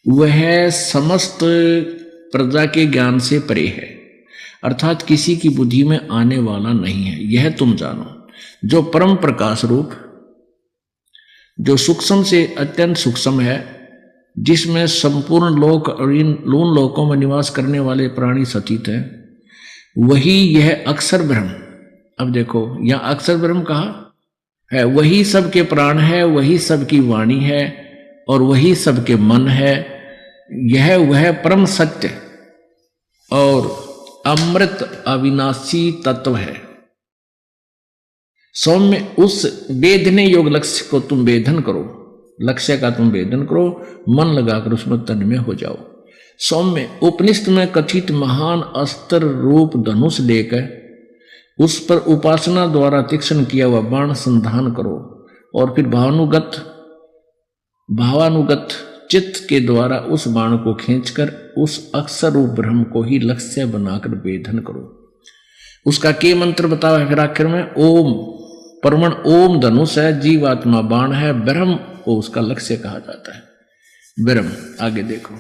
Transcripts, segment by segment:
वह समस्त प्रजा के ज्ञान से परे है, अर्थात किसी की बुद्धि में आने वाला नहीं है। यह तुम जानो, जो परम प्रकाश रूप, जो सूक्ष्म से अत्यंत सूक्ष्म है, जिसमें संपूर्ण लोक और इन लून लोकों में निवास करने वाले प्राणी सचित हैं, वही यह अक्षर ब्रह्म। अब देखो यहां अक्षर ब्रह्म कहा है, वही सबके प्राण है, वही सबकी वाणी है और वही सबके मन है। यह वह परम सत्य और अमृत अविनाशी तत्व है। सौम्य उस वेदने योग लक्ष्य को तुम वेदन करो, लक्ष्य का तुम वेदन करो, मन लगाकर उसमें तन्मय हो जाओ। सौम्य उपनिषद में कथित महान अस्त्र रूप धनुष लेकर उस पर उपासना द्वारा तीक्ष्ण किया हुआ बाण संधान करो और फिर भावानुगत चित्त के द्वारा उस बाण को खींचकर उस अक्षर रूप ब्रह्म को ही लक्ष्य बनाकर वेदन करो। उसका के मंत्र बताओ है फिर आखिर में, ओम परमण ओम धनुष है, जीवात्मा बाण है, ब्रह्म को उसका लक्ष्य कहा जाता है। ब्रह्म आगे देखो,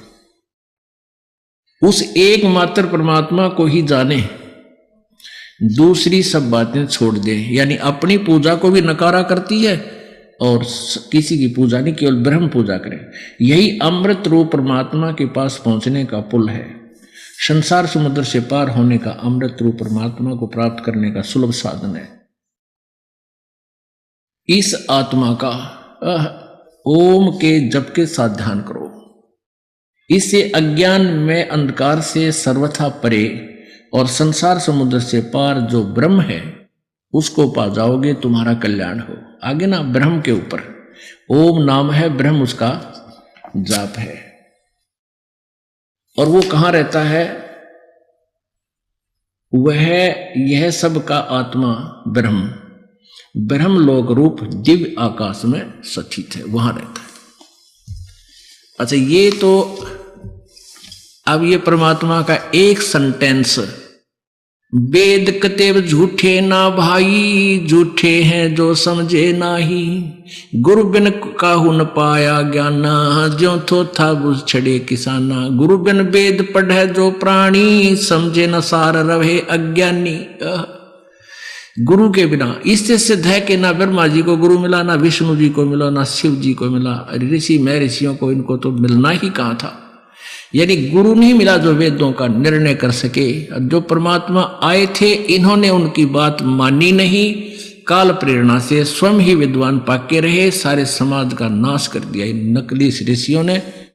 उस एकमात्र परमात्मा को ही जाने, दूसरी सब बातें छोड़ दे। यानी अपनी पूजा को भी नकारा करती है और किसी की पूजा नहीं, केवल ब्रह्म पूजा करें। यही अमृत रूप परमात्मा के पास पहुंचने का पुल है। संसार समुद्र से पार होने का अमृत रूप परमात्मा को प्राप्त करने का सुलभ साधन है। इस आत्मा का ओम के जप के साथ ध्यान करो। इससे अज्ञान में अंधकार से सर्वथा परे और संसार समुद्र से पार जो ब्रह्म है उसको पा जाओगे, तुम्हारा कल्याण हो। आगे ना ब्रह्म के ऊपर ओम नाम है, ब्रह्म उसका जाप है। और वो कहां रहता है? वह यह सब का आत्मा ब्रह्म, ब्रह्मलोक रूप दिव्य आकाश में सचित है, वहां रहता है। अच्छा, ये तो अब ये परमात्मा का एक सेंटेंस, वेद कतेव झूठे ना भाई, झूठे हैं जो समझे नाही, गुरु बिन काहू न पाया ज्ञाना, ज्यों थो था बुझ छड़े किसाना। गुरु बिन वेद पढ़े जो प्राणी, समझे न सार रहे अज्ञानी। गुरु के बिना, इससे सिद्ध है कि ना ब्रह्मा जी को गुरु मिला, ना विष्णु जी को मिला, ना शिव जी को मिला, ऋषि में ऋषियों को इनको तो मिलना ही कहां था। यानी गुरु नहीं मिला जो वेदों का निर्णय कर सके। जो परमात्मा आए थे इन्होंने उनकी बात मानी नहीं, काल प्रेरणा से स्वयं ही विद्वान पाके रहे, सारे समाज का नाश कर दिया इन नकली ऋषियों ने।